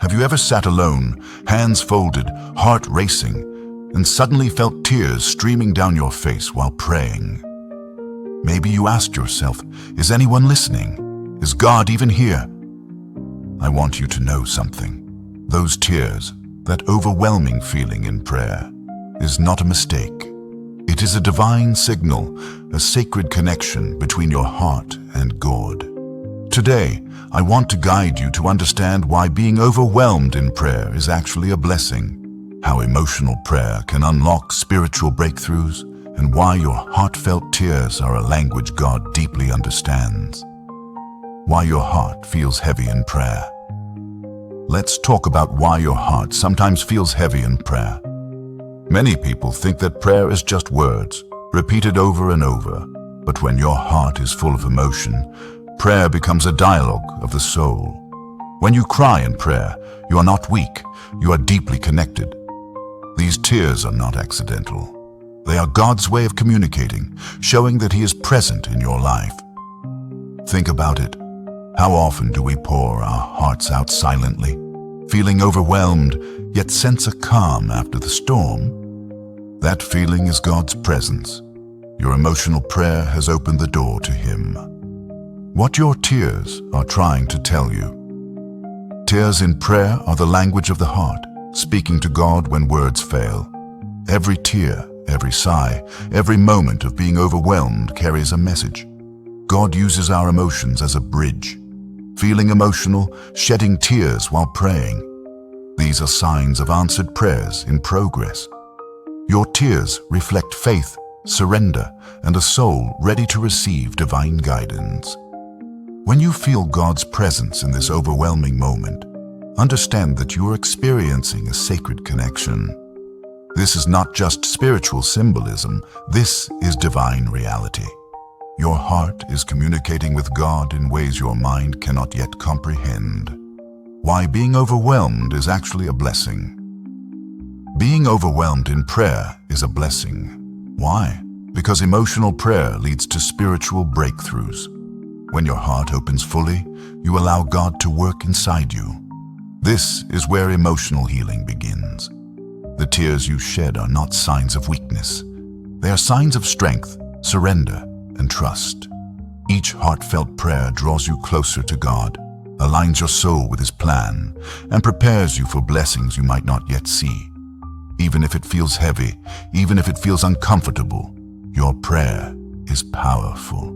Have you ever sat alone, hands folded, heart racing, and suddenly felt tears streaming down your face while praying? Maybe you asked yourself, is anyone listening? Is God even here? I want you to know something. Those tears, that overwhelming feeling in prayer, is not a mistake. It is a divine signal, a sacred connection between your heart and God. Today, I want to guide you to understand why being overwhelmed in prayer is actually a blessing, how emotional prayer can unlock spiritual breakthroughs, and why your heartfelt tears are a language God deeply understands. Why your heart feels heavy in prayer. Let's talk about why your heart sometimes feels heavy in prayer. Many people think that prayer is just words, repeated over and over, but when your heart is full of emotion, prayer becomes a dialogue of the soul. When you cry in prayer, you are not weak, you are deeply connected. These tears are not accidental. They are God's way of communicating, showing that He is present in your life. Think about it. How often do we pour our hearts out silently, feeling overwhelmed, yet sense a calm after the storm? That feeling is God's presence. Your emotional prayer has opened the door to Him. What your tears are trying to tell you. Tears in prayer are the language of the heart, speaking to God when words fail. Every tear, every sigh, every moment of being overwhelmed carries a message. God uses our emotions as a bridge. Feeling emotional, shedding tears while praying. These are signs of answered prayers in progress. Your tears reflect faith, surrender, and a soul ready to receive divine guidance. When you feel God's presence in this overwhelming moment, understand that you are experiencing a sacred connection. This is not just spiritual symbolism, this is divine reality. Your heart is communicating with God in ways your mind cannot yet comprehend. Why being overwhelmed is actually a blessing. Being overwhelmed in prayer is a blessing. Why? Because emotional prayer leads to spiritual breakthroughs. When your heart opens fully, you allow God to work inside you. This is where emotional healing begins. The tears you shed are not signs of weakness. They are signs of strength, surrender, and trust. Each heartfelt prayer draws you closer to God, aligns your soul with His plan, and prepares you for blessings you might not yet see. Even if it feels heavy, even if it feels uncomfortable, your prayer is powerful.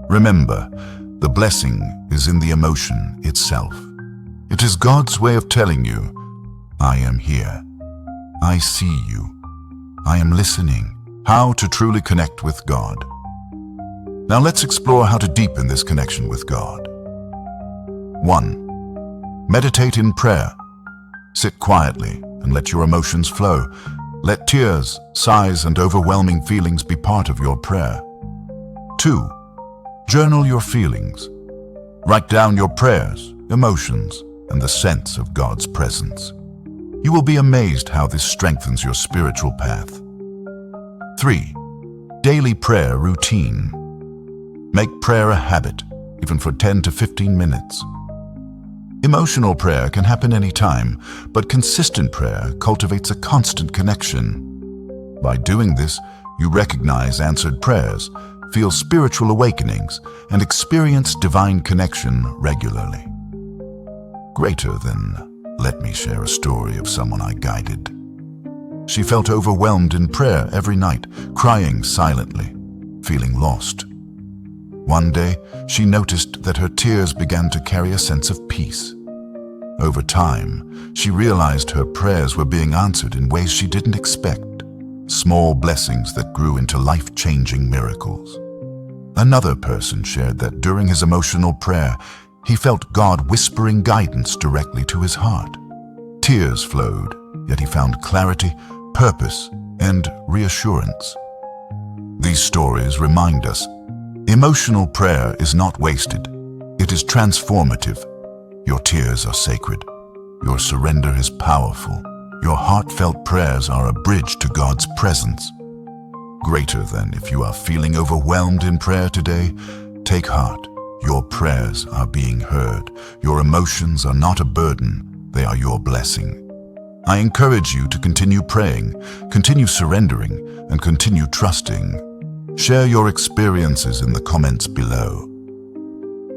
Remember, the blessing is in the emotion itself. It is God's way of telling you, I am here. I see you. I am listening. How to truly connect with God. Now let's explore how to deepen this connection with God. 1. Meditate in prayer. Sit quietly and let your emotions flow. Let tears, sighs, and overwhelming feelings be part of your prayer. 2. Journal your feelings. Write down your prayers, emotions, and the sense of God's presence. You will be amazed how this strengthens your spiritual path. 3. Daily prayer routine. Make prayer a habit, even for 10 to 15 minutes. Emotional prayer can happen anytime, but consistent prayer cultivates a constant connection. By doing this, you recognize answered prayers, feel spiritual awakenings, and experience divine connection regularly. Greater than, let me share a story of someone I guided. She felt overwhelmed in prayer every night, crying silently, feeling lost. One day, she noticed that her tears began to carry a sense of peace. Over time, she realized her prayers were being answered in ways she didn't expect, small blessings that grew into life-changing miracles. Another person shared that during his emotional prayer, he felt God whispering guidance directly to his heart. Tears flowed, yet he found clarity, purpose, and reassurance. These stories remind us, emotional prayer is not wasted. It is transformative. Your tears are sacred. Your surrender is powerful. Your heartfelt prayers are a bridge to God's presence. Greater than, if you are feeling overwhelmed in prayer today, take heart. Your prayers are being heard. Your emotions are not a burden. They they are your blessing. I encourage you to continue praying, continue surrendering, and continue trusting. Share your experiences in the comments below.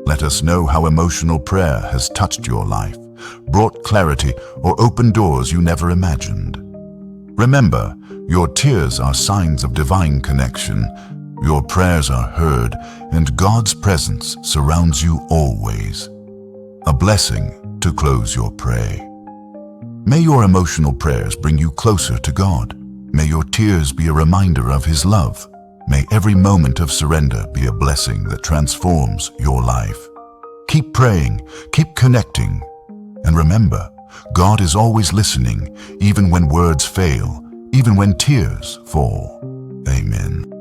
Let us know how emotional prayer has touched your life, brought clarity, or opened doors you never imagined. Remember, your tears are signs of divine connection. Your prayers are heard, and God's presence surrounds you always. A blessing to close your pray. May your emotional prayers bring you closer to God. May your tears be a reminder of His love. May every moment of surrender be a blessing that transforms your life. Keep praying, keep connecting, and remember, God is always listening, even when words fail, even when tears fall. Amen.